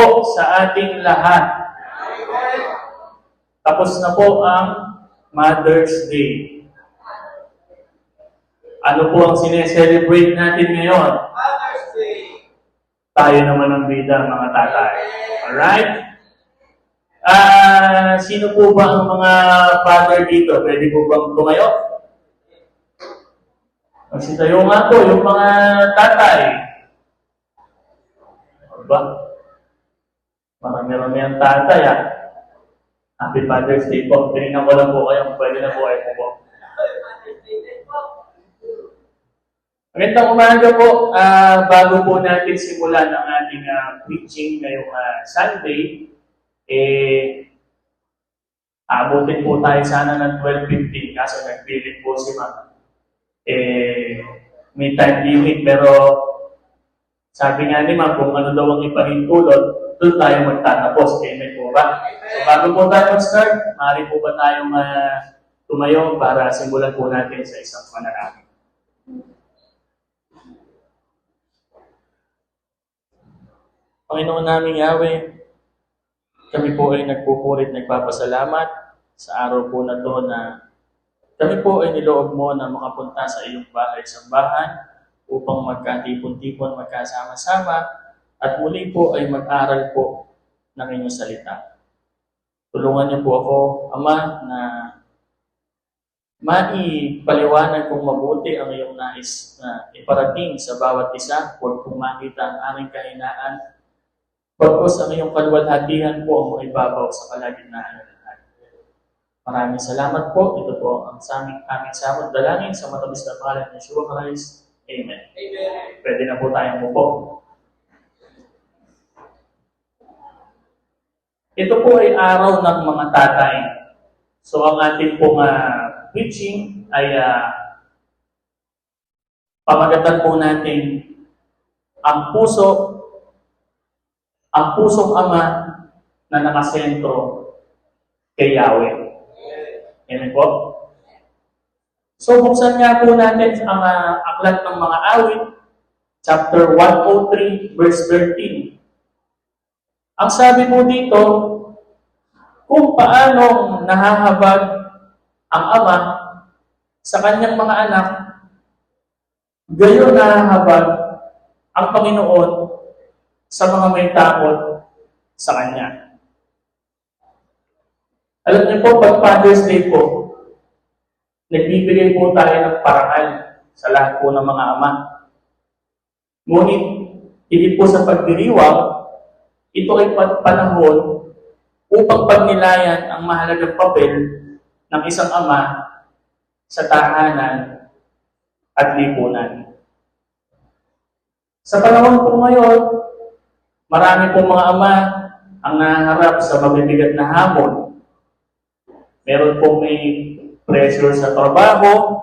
po sa ating lahat. Tapos na po ang Mother's Day. Ano po ang sineselebrate natin ngayon? Mother's Day. Tayo naman ang bida, mga tatay. Alright? Sino po ba ang mga father dito? Pwede po bang tumayo? Magsitayo nga po yung mga tatay. Ba? Marami-rami ang tatay, ha? Happy Father's Day po. Tinignan ko lang po kayo. Pwede na po kayo po. Magandang umaga po. Bago po natin simulan ang ating preaching ngayong Sunday, abutin po tayo sana ng 12:15 kaso nagpilit po si Ma'am. May time limit pero sabi nga ni Ma'am kung ano daw ang ipahintulot, doon tayo magtatapos. Amen po ba? So bago po tayo mag-start, maaari po ba tayong tumayo para simulan po natin sa isang panalangin. Panginoon namin Yahweh, kami po ay nagpupurit, nagpapasalamat sa araw po na to na kami po ay niloob mo na makapunta sa iyong bahay-sambahan upang magkatipon-tipon, magkasama-sama, at muli po ay mag-aral po ng inyong salita. Tulungan niyo po ako, Ama, na maipaliwanag kong mabuti ang iyong nais na iparating sa bawat isa. Huwag kong makita ang aming kahinaan. Pagkos ang iyong kaluwalhatihan po ang ibabaw sa kalagitnaan ng lahat. Maraming salamat po. Ito po ang aming samot dalangin sa matamis na pangalan ng Yeshua Christ. Amen. Amen. Pwede na po tayong umupo. Ito po ay araw ng mga tatay. So ang ating pong preaching ay pamagatan po natin ang pusong ama na nakasentro kay Yahweh. Amen po? So, buksan nga po natin ang aklat ng mga awit, chapter 103, verse 13. Ang sabi po dito, kung paano nahahabag ang ama sa kanyang mga anak, gayon nahahabag ang Panginoon sa mga may takot sa Kanya. Alam niyo po, pag Father's Day po, nagbibigay po tayo ng parangal sa lahat po ng mga ama. Ngunit, hindi po sa pagdiriwang, ito ay panahon upang pagnilayan ang mahalagang papel ng isang ama sa tahanan at lipunan. Sa panahon po ngayon, marami pong mga ama ang naharap sa mabibigat na hamon. Meron pong may pressure sa trabaho,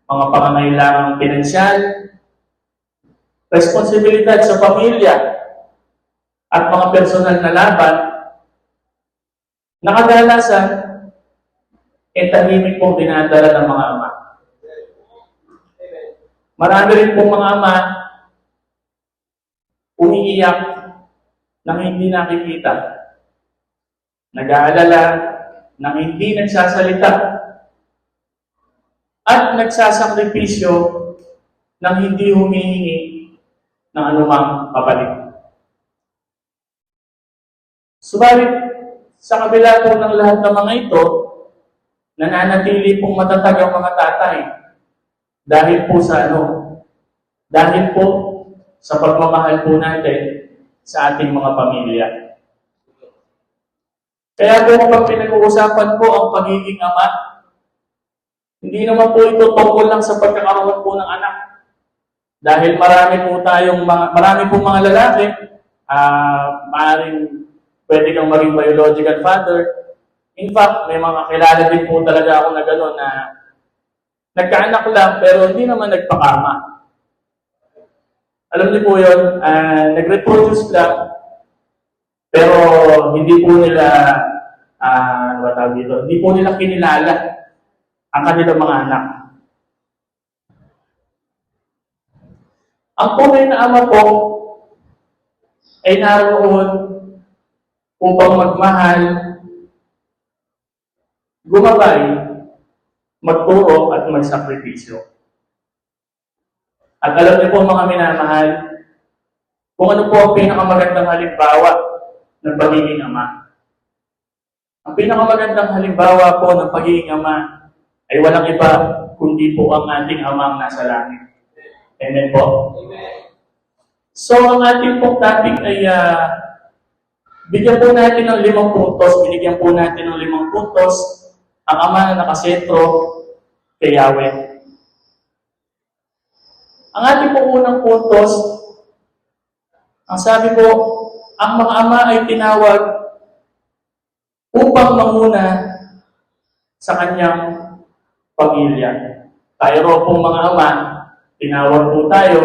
mga pangangailangang pinansyal, responsibilidad sa pamilya, at mga personal na laban, na kadalasan, tahimik pong dinadala ng mga ama. Marami rin pong mga ama umiiyak nang hindi nakikita, nag-aalala nang hindi nagsasalita, at nagsasakripisyo nang hindi humihingi ng anumang kapalit. Subalit, sa kabila po ng lahat ng mga ito, nananatili pong matatag ang mga tatay dahil po sa Dahil po sa pagmamahal po natin sa ating mga pamilya. Kaya po kapag pinag-uusapan po ang pagiging ama, hindi naman po ito tungkol lang sa pagkakaroon po ng anak. Dahil marami po mga lalaki, maaaring pwede kang maging biological father. In fact, may mga kilala din po talaga ako na gano'n na nagkaanak lang pero hindi naman nagpakama. Alam niyo po yun, nag-reproduce lang, pero hindi po nila, hindi po nila kinilala ang kanilang mga anak. Ang tunay na ama po ay naroon upang magmahal, gumabay, magturo at magsakripisyo. At alam niyo po mga minamahal, kung ano po ang pinakamagandang halimbawa ng pagiging ama. Ang pinakamagandang halimbawa po ng pagiging ama ay walang iba kundi po ang ating amang nasa langit. Amen po? Amen. So, ang ating pong topic ay bigyan po natin ng 5 puntos, binigyan po natin ng 5 puntos ang ama na nakasentro kay Yahweh. Ang ating pong unang puntos, ang sabi po, ang mga ama ay tinawag upang manguna sa kanyang pamilya. Tayo ro pong mga ama, tinawag po tayo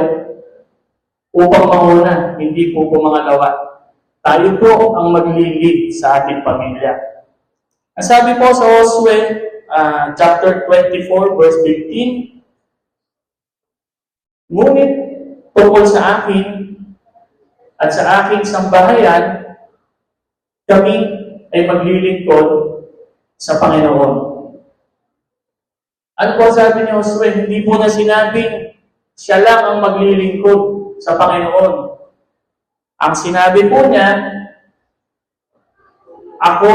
upang manguna, hindi po pumangalawa. Tayo po ang maglilid sa ating pamilya. Ang sabi po sa Josue, chapter 24, verse 15, ngunit tungkol sa akin at sa aking sambahayan, kami ay maglilingkod sa Panginoon. Ano po sabi ni Josue? Hindi po na sinabing siya lang ang maglilingkod sa Panginoon. Ang sinabi po niya, ako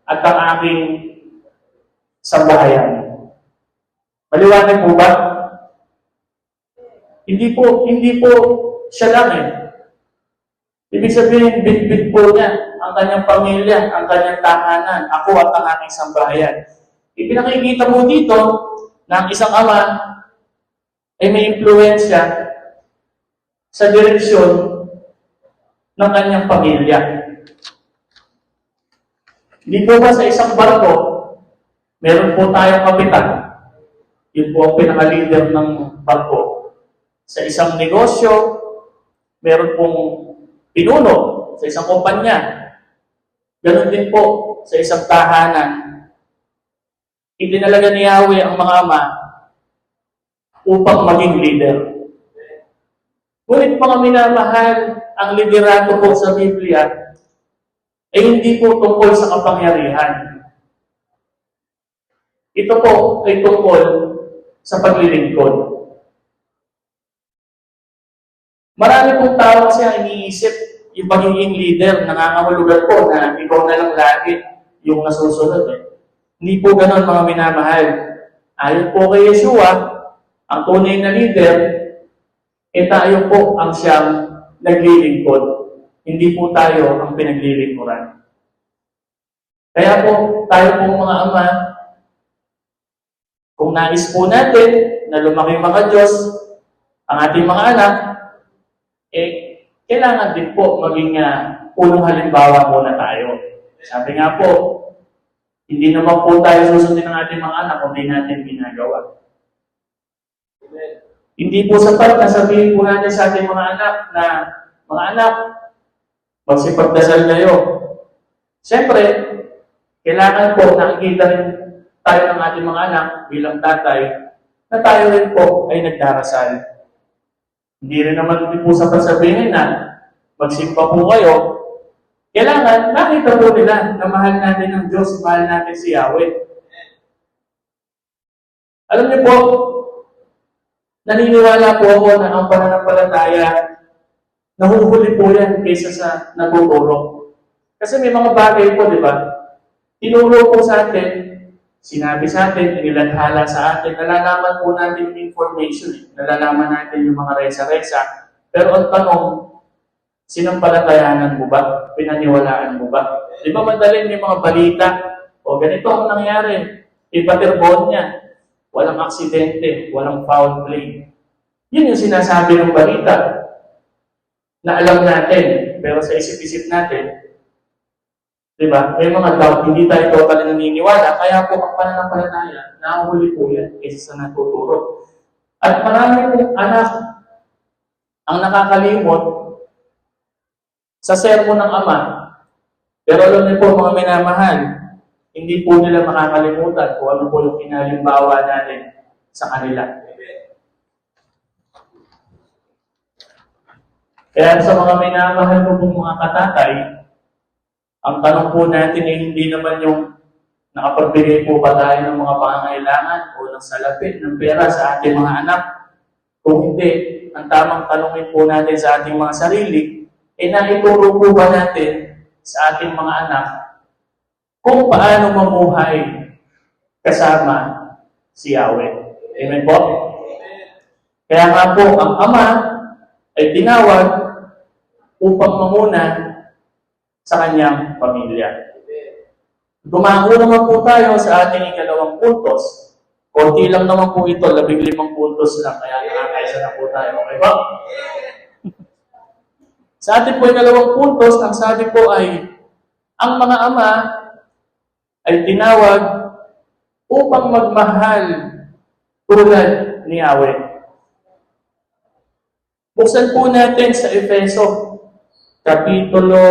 at ang aking sambahayan. Maliwanag po ba? Hindi po siya lang eh. Ibig sabihin, bit-bit po niya ang kanyang pamilya, ang kanyang tahanan, ako at ang aking sambahayan. Ipinakikita mo dito na ang isang ama ay may impluensya sa direksyon ng kanyang pamilya. Hindi po ba sa isang barko, meron po tayong kapitan. Yun po ang pinaka-leader ng barko. Sa isang negosyo, meron pong pinuno sa isang kumpanya. Ganon din po sa isang tahanan. Itinalaga ni Yahweh ang mga ama upang maging leader. Ngunit mga minamahal, ang liderato po sa Biblia ay hindi po tungkol sa kapangyarihan. Ito po ay tungkol sa paglilingkod. Marami pong tao kasi ang iniisip yung pagiging leader, nangangahulugan po na ikaw na lang lagi yung nasusunod. Hindi po ganon mga minamahal. Ayon po kay Yeshua, ang tunay na leader, tayo po ang siyang naglilingkod. Hindi po tayo ang pinaglilingkuran. Kaya po, tayo pong mga ama, kung nais po natin na lumaki mga Diyos, ang ating mga anak, kailangan din po maging unang halimbawa muna tayo. Sabi nga po, hindi naman po tayo susundin ng ating mga anak kung hindi natin ginagawa. Hindi po sapat na sabihin po natin sa ating mga anak na, mga anak, magsipagdasal kayo. Siyempre, kailangan po nakikita rin tayo ng ating mga anak bilang tatay na tayo rin po ay nagdarasal. Hindi rin naman po sapat sabihin na magsimba po kayo. Kailangan nakita po nila na mahal natin ang Diyos, mahal natin si Yahweh. Alam niyo po, naniniwala po ako na ang pananampalataya, nahuhuli po yan kaysa sa natuturo. Kasi may mga bagay po, di ba? Tinuro po sa atin, sinabi sa atin, inilathala sa atin, nalalaman po natin yung information, nalalaman natin yung mga resa-resa. Pero ang tanong, sinampalatayanan mo ba? Pinaniwalaan mo ba? Di ba madaling may mga balita? O ganito ang nangyari. Ipaterbon niya. Walang aksidente, walang foul play. Yun yung sinasabi ng balita na alam natin, pero sa isip-isip natin, di ba? May mga doubt, hindi tayo totally naniniwala, kaya po ang pananampalataya, nahuhuli po yan kaysa sa natuturo. At marami pong anak ang nakakalimot sa sermon ng ama. Pero alam niyo po mga minamahal, hindi po nila makakalimutan kung ano po yung kinalimbawa natin sa kanila. Kaya sa mga minamahal ko pong mga katatay, ang tanong po natin ay hindi naman yung nakapagbigay po ba tayo ng mga pangangailangan o ng salapit ng pera sa ating mga anak. Kung hindi, ang tamang tanongin po natin sa ating mga sarili, ay naituro po ba natin sa ating mga anak kung paano mamuhay kasama si Yahweh. Amen po? Kaya nga po, ang ama ay tinawag upang mamuna sa kanyang pamilya. Dumango naman po tayo sa ating ikalawang puntos. Konti lang naman po ito, 15 puntos lang, kaya nakakaisa na po tayo. Okay ba? Sa ating po ikalawang puntos, ang sabi po ay, ang mga ama ay tinawag upang magmahal tulad ni Yahweh. Buksan po natin sa Efeso, Kapitulo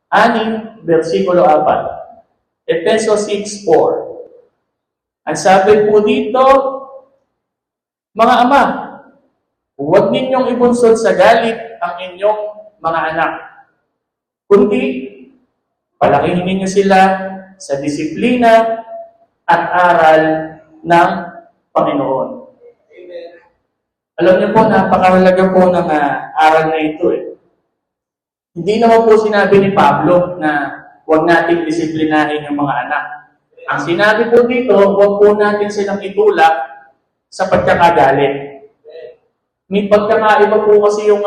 6, versikulo 4. Efeso 6:4. Ang sabi po dito, mga ama, huwag ninyong ibunsod sa galit ang inyong mga anak, kundi palakihin ninyo sila sa disiplina at aral ng Panginoon. Amen. Alam niyo po, napakahalaga po ng aral na ito eh. Hindi naman po sinabi ni Pablo na huwag nating disiplinahin yung mga anak. Ang sinabi po dito, huwag po natin silang itulak sa pagkakagalit. May pagkakaiba po kasi yung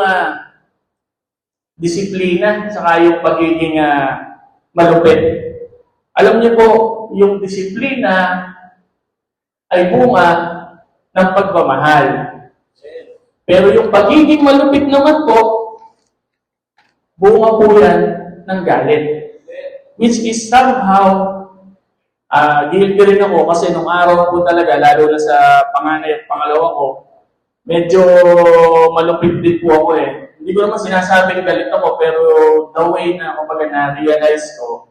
disiplina saka yung pagiging malupit. Alam niyo po, yung disiplina ay bunga ng pagmamahal. Pero yung pagiging malupit naman po, bunga po yan ng galit. Which is somehow, guilty rin ako kasi nung araw po talaga, lalo na sa panganay at pangalawa ko, medyo malupit din po ako eh. Hindi ko naman sinasabing galit ako, pero the way na kumbaga na-realize ko,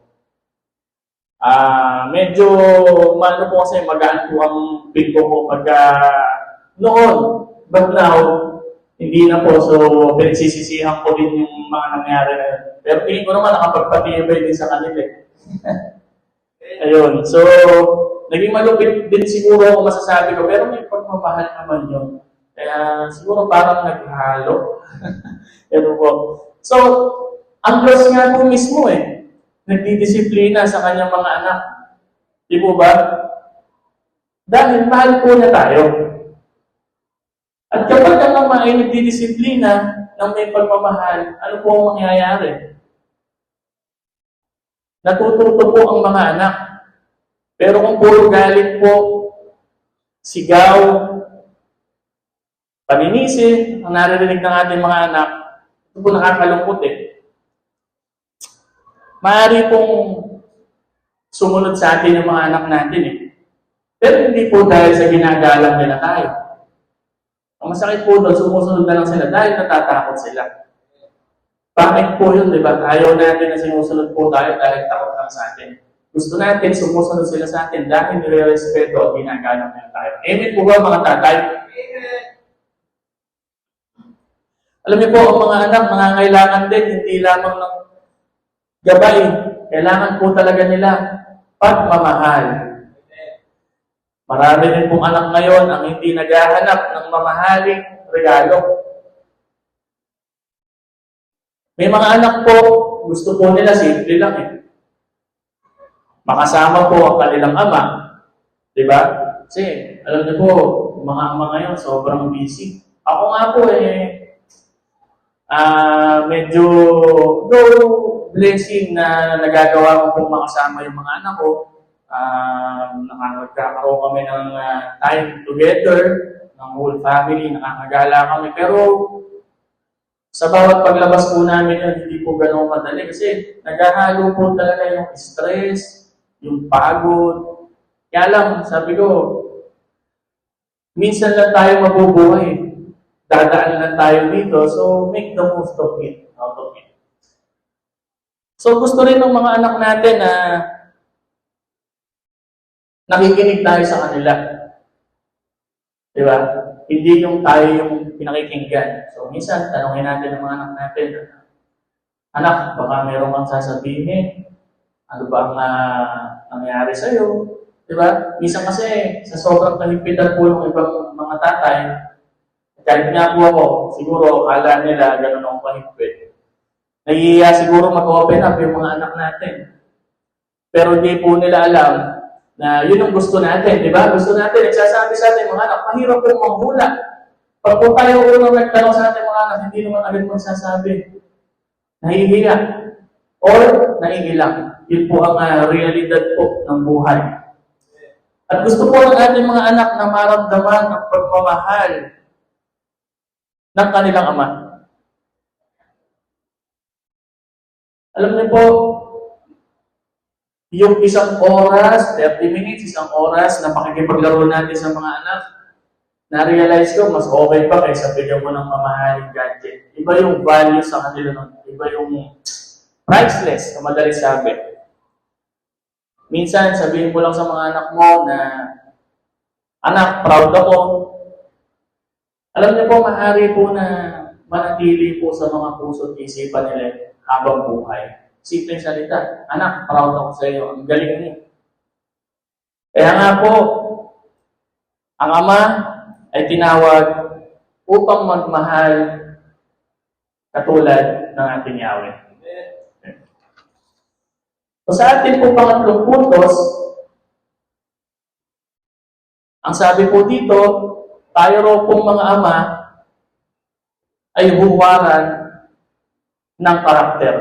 medyo ano po kasi magaan po ang pinto ko pagka noon, but now, hindi na po. So, pinagsisisihan ko din yung mga nangyari na yun. Pero tingin ko naman nakapagpatibay din sa kanila. Ayun. So, naging malupit din siguro ako masasabi ko, pero may pagmamahal naman yun. Kaya siguro parang naghalo. Pero po. So, ang Diyos nga po mismo nagdidisiplina sa kanyang mga anak. Di po ba? Dahil mahal po niya tayo. At kapag ang ama ay nagdidisiplina ng may pagmamahal, ano po ang mangyayari? Natututo po ang mga anak. Pero kung puro galit po, sigaw, paninisi, ang naririnig ng ating mga anak, ito po nakakalungkot Maaari pong sumunod sa atin ng mga anak natin Pero hindi po dahil sa ginagalang nila tayo. Ang masakit po doon, sumusunod na lang sila dahil natatakot sila. Bakit po yun, di ba? Ayaw natin na sinusunod po tayo dahil takot lang sa atin. Gusto natin, sumusunod sila sa atin dahil nire-respeto at ginagalang nila tayo. Amen po ba mga tatay? Amen. Alam niyo po, ang mga anak, nangangailangan din, hindi lamang ng gabay. Kailangan po talaga nila pagmamahal. Marami rin pong anak ngayon ang hindi naghahanap ng mamahaling regalo. May mga anak po, gusto po nila simple lang Makasama po ang kanilang ama. Di ba? Kasi, alam niyo po, mga ama ngayon, sobrang busy. Ako nga po medyo, though blessing na nagagawa ko pong makasama yung mga anak ko, nakakagkakaroon kami ng time together, ng whole family, nakakagala kami. Pero, sa bawat paglabas po namin yun, hindi po ganun kadali kasi naghahalo po talaga yung stress, yung pagod. Kaya lang, sabi ko, minsan lang tayo mabubuhay. Dadaan lang tayo dito, so make the most of it, out of it. So gusto rin ng mga anak natin na nakikinig tayo sa kanila. Di ba? Hindi yung tayo yung pinakikinggan. So, minsan, tanongin natin ang mga anak natin, anak, baka meron kang sasabihin. Ano ba ang nangyari sa'yo? Diba? Minsan kasi, sa sobrang kahigpitan po ng ibang mga tatay, kahit nga po ako, siguro, akala nila ganun akong kahigpit. Nahihiya siguro mag-open up yung mga anak natin. Pero hindi po nila alam na yun ang gusto natin, di ba? Gusto natin, nagsasabi sa atin mga anak, mahirap pong manghula. Pag po tayo unang nagtanong sa ating mga anak, hindi naman agad magsasabi. Nahihiya. Or naiilang. Yun po ang realidad po ng buhay. At gusto po ng ating mga anak na maramdaman ang pagmamahal ng kanilang ama. Alam niyo po, yung isang oras, 30 minutes, isang oras na pakikipaglaro natin sa mga anak, na-realize ko, mas okay pa kaysa bigyan mo ng mamahaling gadget. Iba yung value sa kanila nun. Iba yung priceless, na madaling sabi. Minsan, sabihin mo lang sa mga anak mo na, anak, proud ako. Alam niyo po, maaari po na manatili po sa mga puso at isipan nila habang buhay. Simpleng salita, anak, proud ako sa iyo. Ang galing mo. Kaya nga po, ang ama ay tinawag upang magmahal katulad ng ating Yahweh. So sa ating po pangatlong puntos, ang sabi po dito, tayo raw pong mga ama ay huwaran ng karakter.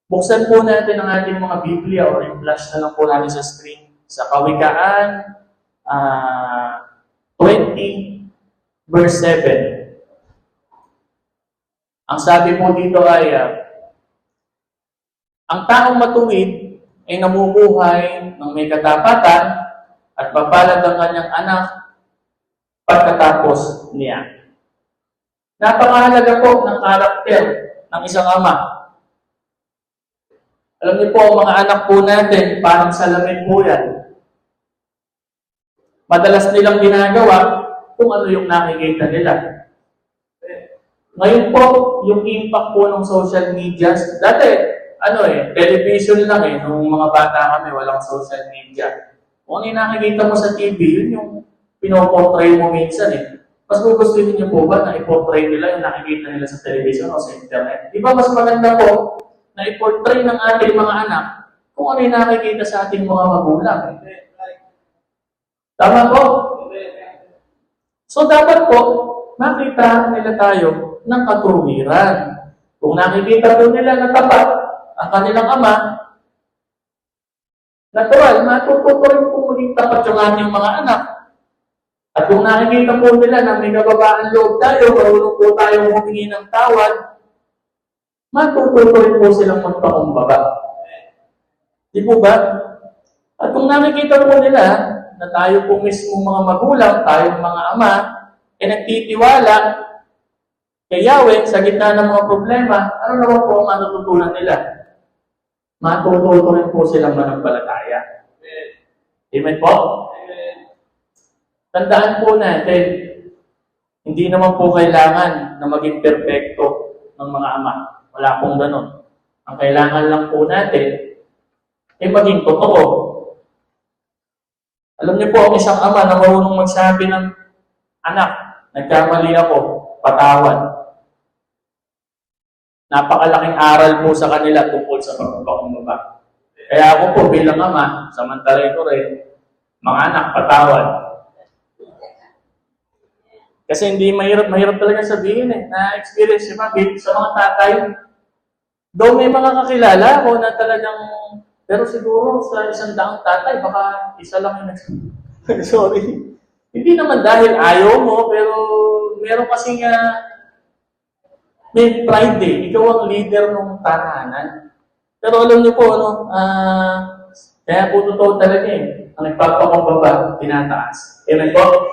Buksan po natin ang ating mga Biblia o i-flash na lang po natin sa screen. Sa Kawikaan 20 verse 7. Ang sabi po dito ay, ang taong matuwid ay namumuhay ng may katapatan at mapalad ang kanyang anak pagkatapos niya. Napakahalaga po ng karakter ng isang ama. Alam niyo po, ang mga anak po natin, parang salamin po yan. Madalas nilang ginagawa kung ano yung nakikita nila. Ngayon po, yung impact po ng social media, dati, television lang nung mga bata kami, walang social media. Kung ano yung nakikita mo sa TV, yun yung pinoportray mo minsan Mas gugustuhin niyo po ba na i-portray nila yung nakikita nila sa television o sa internet? Di ba mas maganda po na i-portray ng ating mga anak kung ano yung nakikita sa ating mga magulang? Tama po? So dapat po, makita nila tayo ng katuwiran. Kung nakikita po nila na tapat ang kanilang ama, natural, matututuloy po maging tapat yung ating mga anak. At kung nakikita po nila na may kababaan loob tayo, marunong po tayong humingi ng tawad, matutuloy po silang magpakumbaba. Di po ba? At kung nakikita po nila na tayo po mismo mga magulang, tayong mga ama, nagtitiwala kay Yahweh sa gitna ng mga problema, ano naman po ang matututunan nila? Matutuloy po silang manampalataya. Amen po? Tandaan po natin, hindi naman po kailangan na maging perfecto ng mga ama. Wala pong ganun. Ang kailangan lang po natin ay maging totoo. Alam niyo po, ang isang ama na marunong magsabi ng anak, nagkamali ako, patawad. Napakalaking aral po sa kanila tungkol sa pagpapakumbaba. Kaya ako po bilang ama, samantalay ko rin, mga anak, patawad. Kasi hindi mahirap talaga sabihin na-experience sa mga tatay. Though may mga kakilala ko na talagang, pero siguro sa 100 tatay, baka isa lang yung sorry. Hindi naman dahil ayaw mo, pero meron kasi may pride Ikaw ang leader ng tahanan. Pero alam niyo po, kaya po totoo talaga ang nagpapakumbaba, tinataas. Amen po?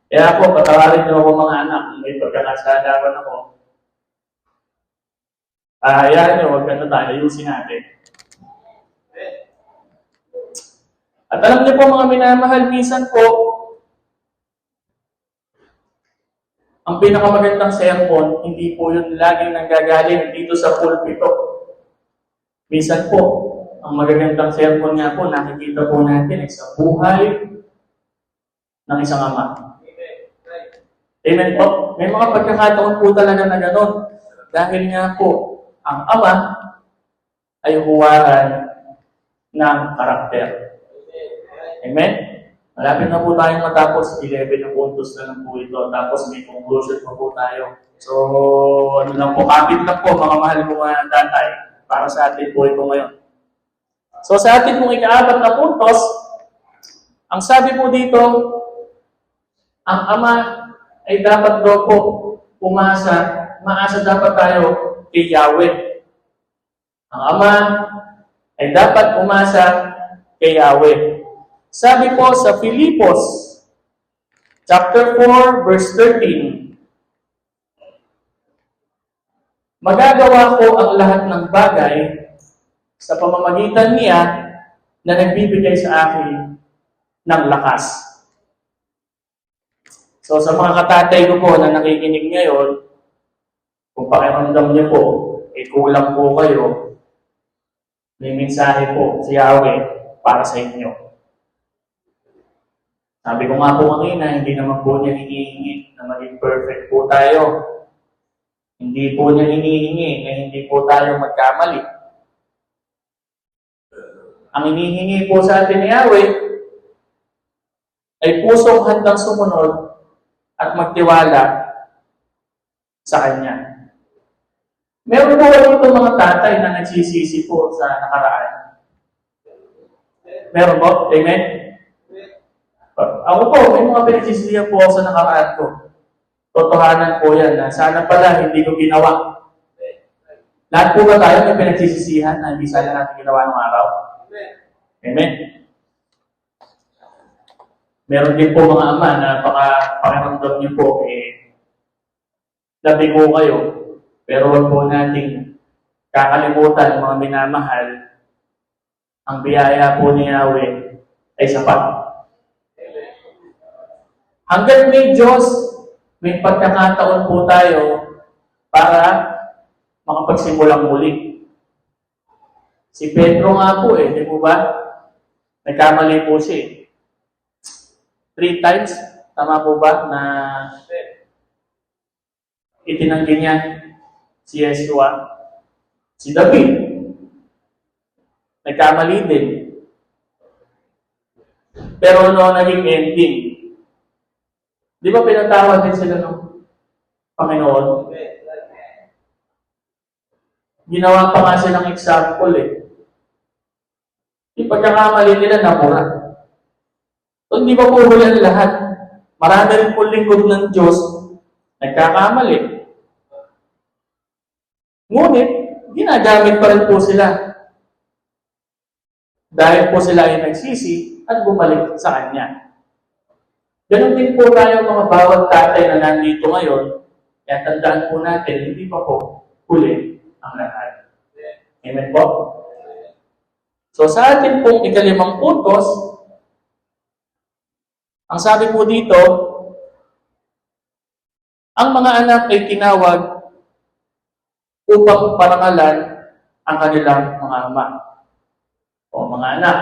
Kaya po, patawarin niyo ako mga anak, may pagkakasalaman ako. Hayaan niyo, huwag tayo, ayusin natin. At alam niyo po mga minamahal, minsan po, Ang pinakamagandang sermon, hindi po yun laging nanggagaling dito sa pulpito. Minsan po, ang magagandang sermon nga po, nakikita po natin ay sa buhay ng isang ama. Amen po? May mga pagkakataon po talaga na gano'n. Dahil nga po, ang ama ay huwaran ng karakter. Amen? Malapit na po tayong matapos. 11 na puntos na lang po ito. Tapos may conclusion pa po tayo. So, ano lang po, kapit lang po, mga mahal ko mga tatay. Para sa atin po ito ngayon. So, sa atin pong ika-4 na puntos, ang sabi po dito, ang ama ay dapat daw po maasa dapat tayo kay Yahweh. Ang ama ay dapat umasa kay Yahweh. Sabi po sa Filipos, chapter 4, verse 13, magagawa ko ang lahat ng bagay sa pamamagitan niya na nagbibigay sa akin ng lakas. So sa mga katatay ko po na nakikinig ngayon, kung pakiramdam niyo po, kulang po kayo, may mensahe po si Yahweh para sa inyo. Sabi ko nga po kanina, hindi naman po niya hinihingi na maging perfect po tayo. Hindi po niya hinihingi na hindi po tayo magkamali. Ang hinihingi po sa atin ni Yahweh ay pusong handang sumunod at magtiwala sa Kanya. Meron po kayo itong mga tatay na nagsisisi po sa nakaraan. Meron po? Amen? Ako po, may mga pinagsisisihan po ako sa nakaraan ko. Totohanan po yan na sana pala hindi ko ginawa. Lahat po ba tayo may pinagsisisihan na hindi sana natin ginawa ng araw? Amen? Meron din po mga ama na pakiramdam niyo po, labi ko kayo, pero huwag po nating kakalimutan mga minamahal, ang biyaya po ni Yahweh ay sapat. Hanggang may Diyos, may pagkakataon po tayo para makapagsimulang muli. Si Pedro nga po di po ba? Nagkamali po siya 3 times, tama po ba, na itinanggi niya si Yeshua? Si David, nagkamali din. Pero ano naging ending? Di ba pinatawad din sila ng Panginoon? Ginawa pa nga silang example Yung pagkakamali nila napura. So, hindi pa po huli ang lahat. Marami rin po lingkod ng Diyos nagkakamali. Ngunit, ginagamit pa rin po sila. Dahil po sila ay nagsisi at bumalik sa Kanya. Ganon din po tayo mga bawat tatay na nandito ngayon, kaya tandaan po natin, hindi pa po huli ang lahat. Amen po? So sa atin pong ika-5 puntos, ang sabi po dito, ang mga anak ay tinawag upang parangalan ang kanilang mga ama. O mga anak,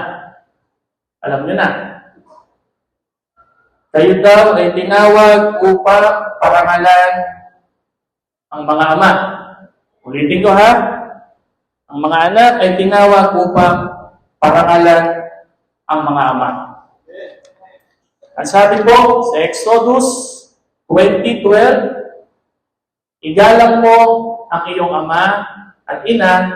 alam nyo na, kayo daw ay tinawag upang parangalan ang mga ama. Ulitin ko ha, ang mga anak ay tinawag upang parangalan ang mga ama. Ang sabi po sa Exodus 20:12, igalang mo ang iyong ama at ina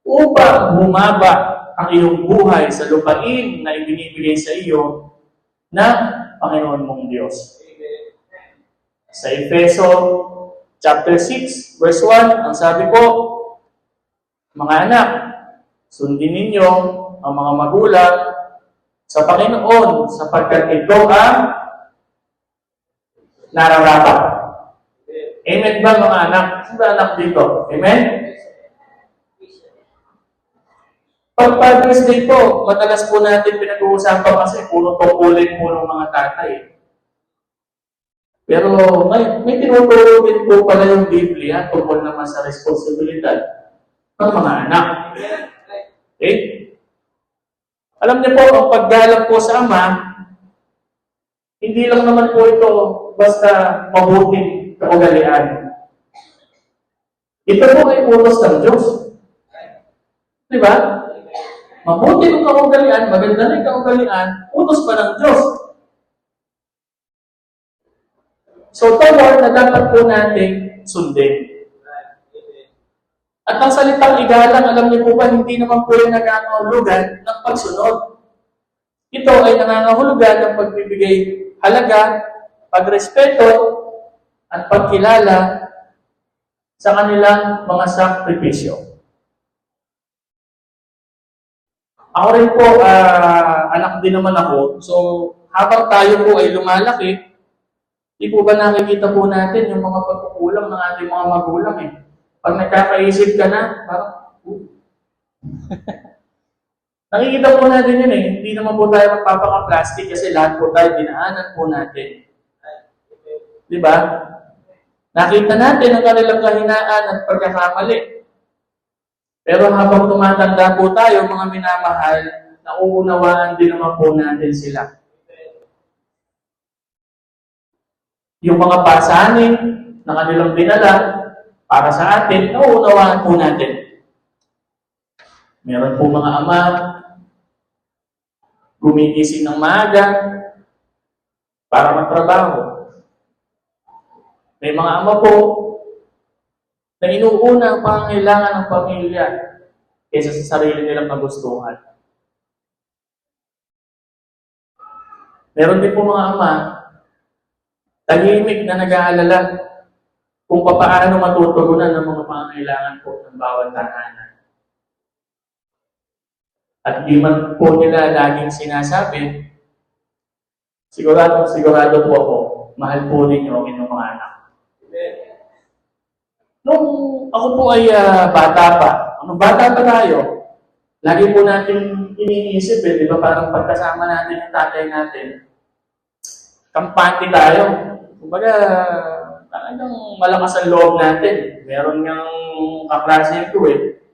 upang bumaba ang iyong buhay sa lupain na ibinibigay sa iyo ng Panginoon mong Diyos. Sa Efeso chapter 6, verse 1, ang sabi po, mga anak, sundin ninyo ang mga magulang sa Panginoon sapagkat ito ang nararapat. Amen ba mga anak? Sino ba anak dito? Amen? Pag Father's Day po, madalas po natin pinag-uusapan kasi puro tungkulin po ng mga tatay. Pero may tinuturo din po pala yung Biblia tungkol naman sa responsibilidad ng mga anak. Okay? Alam niyo po, ang paggalang po sa Ama, hindi lang naman po ito basta mabuting kaugalian. Ito po ay utos ng Diyos. Di ba? Mabuti ng kaugalian, maganda ng kaugalian, utos pa ng Diyos. So, ito na dapat po natin sundin. At ang salitang igalang, alam niyo po ba, hindi naman po yung nangangahulugan ng pagsunod. Ito ay nangangahulugan ng pagbibigay halaga, pagrespeto, at pagkilala sa kanilang mga sakripisyo. Ako rin po, anak din naman ako. So, habang tayo po ay lumalaki, di po ba nakikita po natin yung mga pagkukulang ng ating mga magulang eh. Pag nagkakaisip ka na, parang, nakikita po natin yun eh. Hindi naman po tayo magpapaka-plastic kasi lahat po tayo dinaanan po natin. Di ba? Nakita natin ang kanilang kahinaan at pagkakamali. Pero habang tumatanda po tayo, mga minamahal, nauunawaan din naman po natin sila. Yung mga pasanin na kanilang dinala para sa atin, nauunawaan po natin. Meron po mga ama, gumigising ng maaga para magtrabaho. May mga ama po na inuuna ang pangangailangan ng pamilya kaysa sa sarili nilang kagustuhan. Meron din po mga ama, tahimik na nag-aalala kung paano matutugunan ng mga pangangailangan po ng bawat tahanan. At di man po nila laging sinasabi, sigurado po ako, mahal po ninyo ang inyong mga anak. Nung ako po ay bata pa, nung bata pa tayo, lagi po natin iniisip di ba parang pagkasama natin yung tatay natin, kampante tayo. Kumbaga, talagang malakas ang loob natin. Meron ngang kaklase ko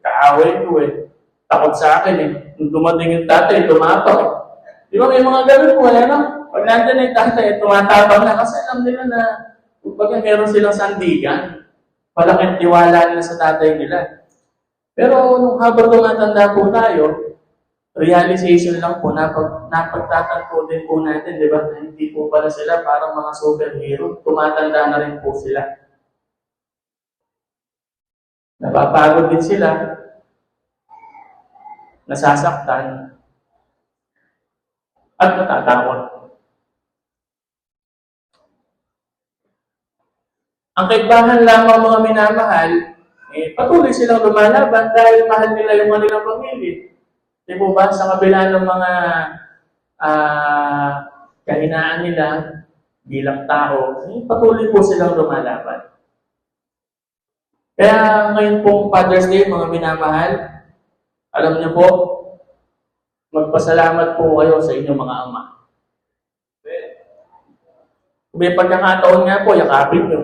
kaaway ko takot sa akin Nung dumating yung tatay, tumapak Di ba may mga ganun po, Pag nandun yung tatay, tumatapang na kasi alam nila na, kumbaga meron silang sandigan. Malaking tiwala nila sa tatay nila. Pero nung habang tumatanda po tayo, realization lang po, napagtatanto din po natin, di ba? Hindi po pala sila parang mga superhero. Tumatanda na rin po sila. Napapagod din sila. Nasasaktan. At natatakot. Ang kaibahan lamang mga minamahal, patuloy silang lumalaban dahil mahal nila yung kanilang pamilya. Di po ba, sa kabila ng mga kahinaan nila bilang tao, patuloy po silang lumalaban. Kaya ngayon pong Father's Day, mga minamahal, alam niyo po, magpasalamat po kayo sa inyong mga ama. Kung may pagkakataon nga po, yakapin niyo.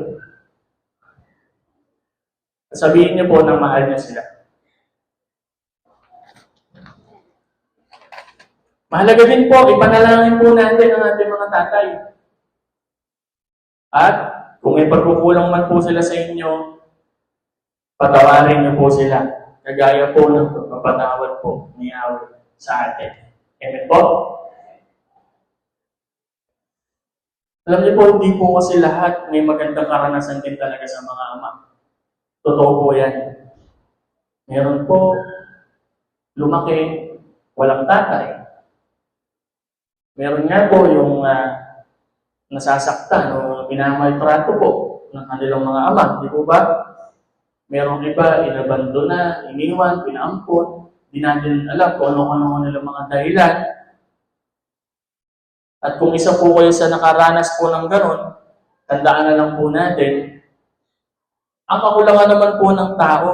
Sabihin niyo po na mahal niyo sila. Mahalaga din po, ipanalangin po natin ang ating mga tatay. At kung may pagkukulang man po sila sa inyo, patawarin niyo po sila. Kagaya po ng pagpapatawad po ni Yahweh sa atin. Amen po? Alam niyo po, hindi po kasi lahat may magandang karanasan din talaga sa mga ama. Totoo po yan. Meron po, lumaki, walang tatay. Meron nga po yung nasasaktan o minamaltrato po ng kanilang mga ama. Di po ba? Meron iba, inabandona, iniwan, pinaampon. Di natin alam kung ano-ano nilang mga dahilan. At kung isa po kayo sa nakaranas po ng ganon, tandaan na lang po natin, ang kakulangan naman po ng tao,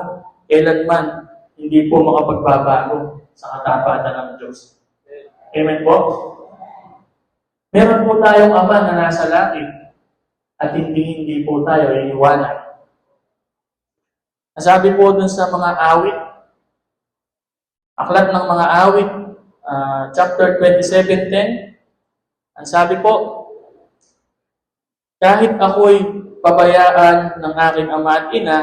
kailanman hindi po makapagbabago sa katapatan ng Diyos. Amen po? Meron po tayong ama na nasa langit. at hindi po tayo iiwanan. Nasabi po dun sa mga awit, Aklat ng mga Awit, chapter 27:10, ang sabi po, kahit ako'y pabayaan ng aking ama at ina,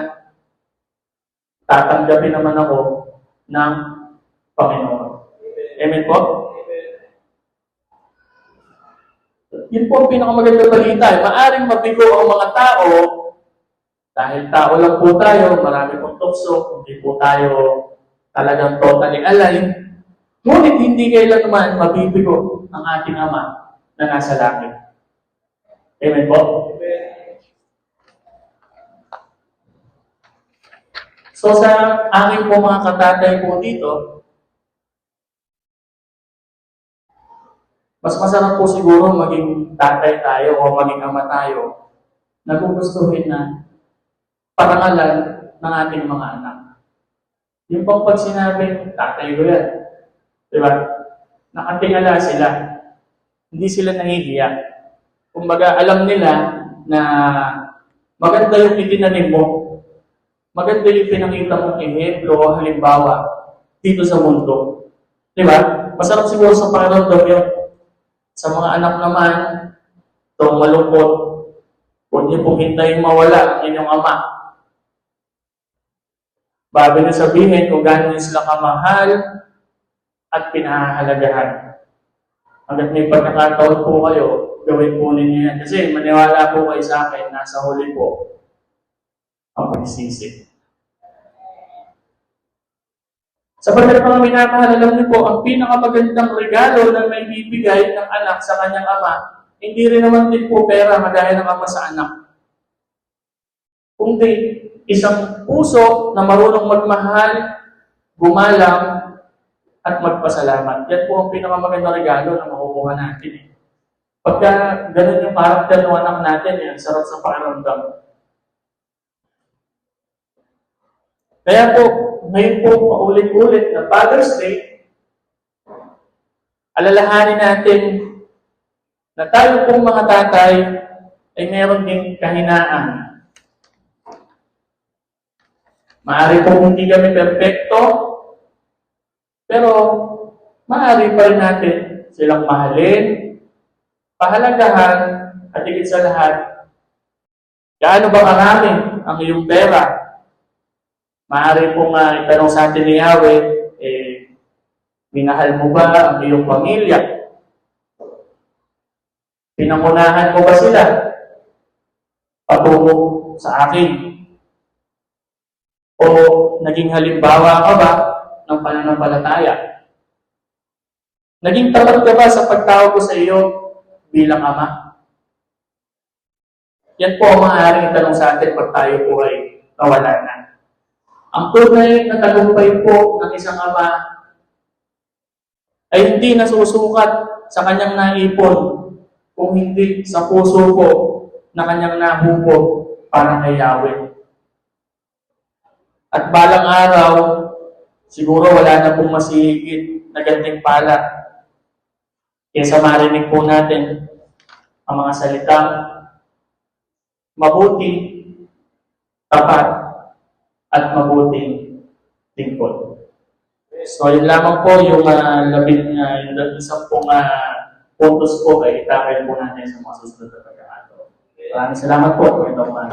tatanggapin naman ako ng Panginoon. Amen po? Yun po ang pinakamagandang balita. Maaring mabigo ang mga tao, dahil tao lang po tayo, marami pong tukso, hindi po tayo talagang totally aligned. Ngunit hindi kailanman mabibigo ang ating Ama na nasa langit. Amen po? So sa aking po mga katatay po dito, mas masarap po siguro maging tatay tayo o maging ama tayo na gugustuhin na parangalan ng ating mga anak. Yung pang pag sinabing, tatay ko yan. Diba? Nakatingala sila. Hindi sila nahihiya. Kumbaga, alam nila na maganda yung itinanim mo. Maganda yung pinakita mong ehemplo o halimbawa dito sa mundo. Diba? Masarap siguro sa pakiramdam yung sa mga anak naman, itong malungkot, huwag niyo pong hintayin mawala ang inyong ama. Bago niyo sabihin kung gaano niyo sila kamahal at pinahahalagahan. Hanggat may pagkakataon po kayo, gawin po ninyo yan. Kasi maniwala po kayo sa akin, nasa huli po ang pagsisisi. Sa pagkat mga minamahal, alam niyo po, ang pinakamagandang regalo na may bibigay ng anak sa kanyang ama, hindi rin naman din po pera magaya ng ama sa anak. Kundi isang puso na marunong magmahal, gumalang, at magpasalamat. Yan po ang pinakamagandang regalo na makukuha natin. Pagka ganun yung karakter ng anak natin, yan, sarap sa pakiramdam. Kaya po, ngayon po paulit-ulit na Father's Day, alalahanin natin na tayo pong mga tatay ay meron ding kahinaan. Maaari po hindi kami perfecto, pero maaari pa rin natin silang mahalin, pahalagahan, at higit sa lahat, gaano ba karami ang iyong pera? Maaari pong itanong sa atin ni Yahweh, minahal mo ba ang iyong pamilya? Pinangunahan mo ba sila patungo sa akin? O naging halimbawa ka ba ng pananampalataya? Naging tapat ka ba sa pagtawag ko sa iyo bilang ama? Yan po ang maaaring itanong sa atin pag tayo po ay nawala na. Ang tunay na tagumpay po ng isang ama ay hindi nasusukat sa kanyang naipon kung hindi sa puso po na kanyang nahubog para kay Yahweh. At balang araw, siguro wala na pong masihigit na gantimpala kaysa marinig po natin ang mga salitang mabuti, tapat, at mabuting lingkod. So, yun lamang po yung isang pong puntos po ay itakay po natin sa mga susunod na pagkakataon. Maraming salamat po. Ito mga